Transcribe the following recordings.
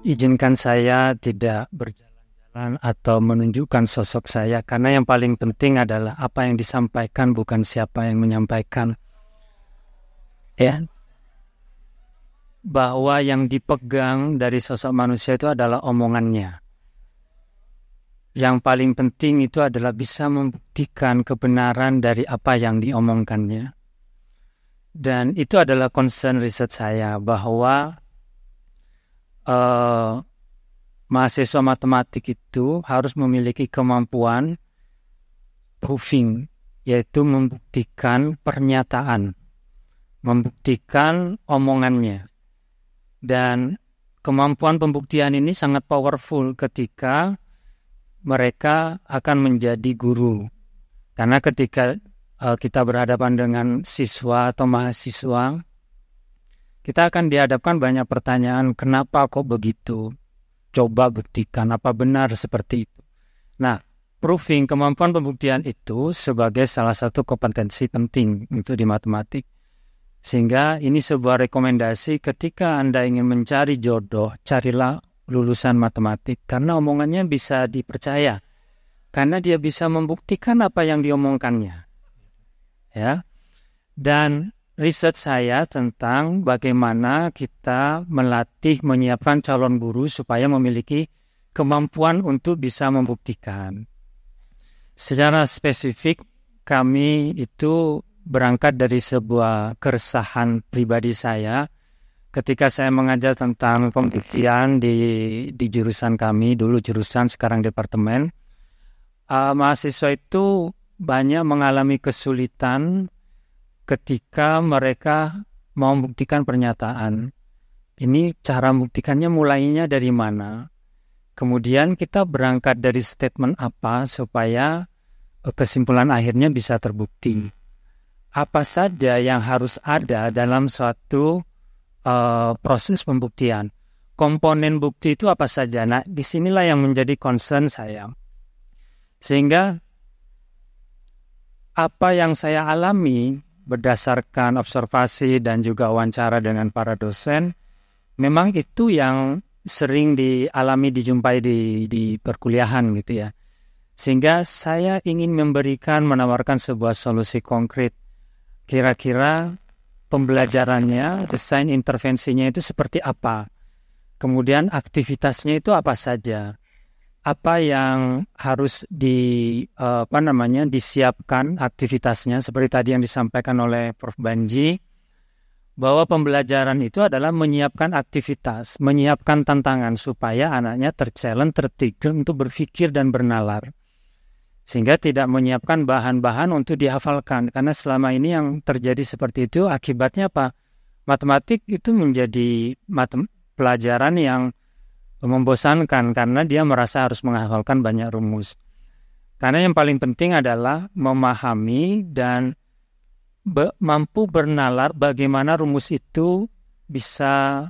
Izinkan saya tidak berjalan-jalan atau menunjukkan sosok saya, karena yang paling penting adalah apa yang disampaikan, bukan siapa yang menyampaikan. Ya, bahwa yang dipegang dari sosok manusia itu adalah omongannya. Yang paling penting itu adalah bisa membuktikan kebenaran dari apa yang diomongkannya. Dan itu adalah concern riset saya, bahwa mahasiswa matematik itu harus memiliki kemampuan proving, yaitu membuktikan pernyataan, membuktikan omongannya. Dan kemampuan pembuktian ini sangat powerful ketika mereka akan menjadi guru. Karena ketika kita berhadapan dengan siswa atau mahasiswa, kita akan dihadapkan banyak pertanyaan, kenapa kok begitu? Coba buktikan, apa benar seperti itu? Nah, proving, kemampuan pembuktian itu sebagai salah satu kompetensi penting untuk di matematik. Sehingga ini sebuah rekomendasi ketika Anda ingin mencari jodoh, carilah lulusan matematik. Karena omongannya bisa dipercaya. Karena dia bisa membuktikan apa yang diomongkannya. Ya. Dan riset saya tentang bagaimana kita melatih, menyiapkan calon guru supaya memiliki kemampuan untuk bisa membuktikan. Secara spesifik, kami itu berangkat dari sebuah keresahan pribadi saya ketika saya mengajar tentang pembuktian di jurusan kami, dulu jurusan, sekarang departemen. Mahasiswa itu banyak mengalami kesulitan ketika mereka mau membuktikan pernyataan. Ini cara membuktikannya mulainya dari mana? Kemudian kita berangkat dari statement apa supaya kesimpulan akhirnya bisa terbukti. Apa saja yang harus ada dalam suatu proses pembuktian? Komponen bukti itu apa saja? Nah, disinilah yang menjadi concern saya. Sehingga apa yang saya alami berdasarkan observasi dan juga wawancara dengan para dosen, memang itu yang sering dijumpai di perkuliahan gitu ya. Sehingga saya ingin menawarkan sebuah solusi konkret. Kira-kira pembelajarannya, desain intervensinya itu seperti apa? Kemudian aktivitasnya itu apa saja? Apa yang harus disiapkan aktivitasnya, seperti tadi yang disampaikan oleh Prof. Banji, bahwa pembelajaran itu adalah menyiapkan aktivitas, menyiapkan tantangan supaya anaknya tertrigger untuk berpikir dan bernalar. Sehingga tidak menyiapkan bahan-bahan untuk dihafalkan, karena selama ini yang terjadi seperti itu akibatnya apa? Matematik itu menjadi pelajaran yang membosankan karena dia merasa harus menghafalkan banyak rumus. Karena yang paling penting adalah memahami dan mampu bernalar bagaimana rumus itu bisa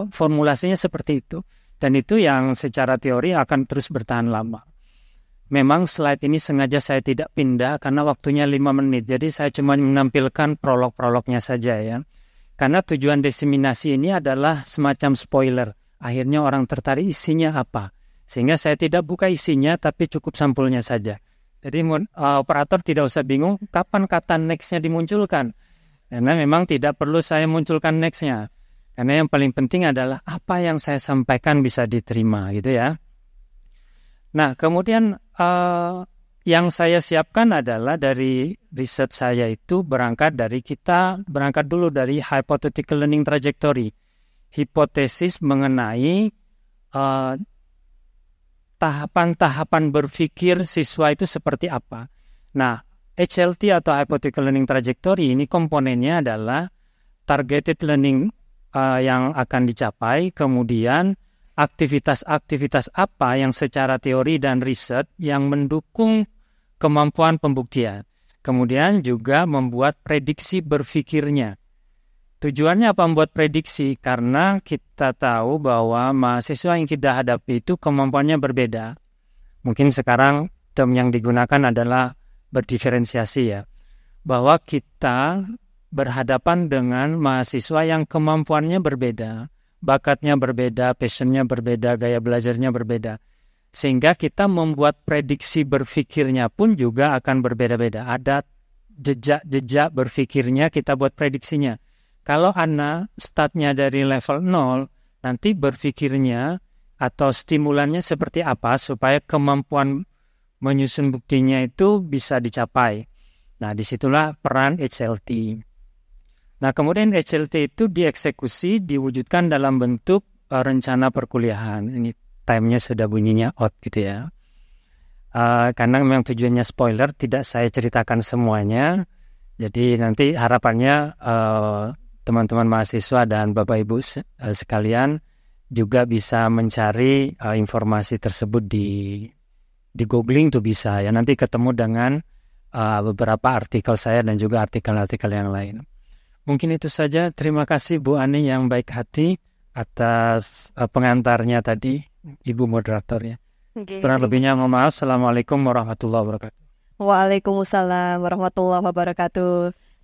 formulasinya seperti itu. Dan itu yang secara teori akan terus bertahan lama. Memang slide ini sengaja saya tidak pindah karena waktunya 5 menit. Jadi saya cuma menampilkan prolog-prolognya saja ya. Karena tujuan diseminasi ini adalah semacam spoiler. Akhirnya orang tertarik isinya apa. Sehingga saya tidak buka isinya, tapi cukup sampulnya saja. Jadi operator tidak usah bingung kapan kata next-nya dimunculkan. Karena memang tidak perlu saya munculkan next-nya. Karena yang paling penting adalah apa yang saya sampaikan bisa diterima gitu ya. Nah, kemudian yang saya siapkan adalah dari riset saya itu berangkat dulu dari hypothetical learning trajectory. Hipotesis mengenai tahapan-tahapan berpikir siswa itu seperti apa. Nah, HLT atau Hypothetical Learning Trajectory ini komponennya adalah targeted learning yang akan dicapai, kemudian aktivitas-aktivitas apa yang secara teori dan riset yang mendukung kemampuan pembuktian. Kemudian juga membuat prediksi berpikirnya. Tujuannya apa membuat prediksi? Karena kita tahu bahwa mahasiswa yang kita hadapi itu kemampuannya berbeda. Mungkin sekarang term yang digunakan adalah berdiferensiasi ya. Bahwa kita berhadapan dengan mahasiswa yang kemampuannya berbeda, bakatnya berbeda, passionnya berbeda, gaya belajarnya berbeda. Sehingga kita membuat prediksi berpikirnya pun juga akan berbeda-beda. Ada jejak-jejak berpikirnya, kita buat prediksinya. Kalau anak startnya dari level 0, nanti berpikirnya atau stimulannya seperti apa supaya kemampuan menyusun buktinya itu bisa dicapai. Nah, disitulah peran HLT. Nah, kemudian HLT itu dieksekusi, diwujudkan dalam bentuk rencana perkuliahan. Ini time-nya sudah bunyinya out gitu ya. Karena memang tujuannya spoiler, tidak saya ceritakan semuanya. Jadi nanti harapannya teman-teman mahasiswa dan Bapak Ibu sekalian juga bisa mencari informasi tersebut di googling tuh bisa ya. Nanti ketemu dengan beberapa artikel saya dan juga artikel-artikel yang lain. Mungkin itu saja. Terima kasih Bu Ani yang baik hati atas pengantarnya tadi, Ibu moderatornya. Kurang lebihnya mohon maaf. Assalamualaikum warahmatullahi wabarakatuh. Waalaikumsalam warahmatullahi wabarakatuh.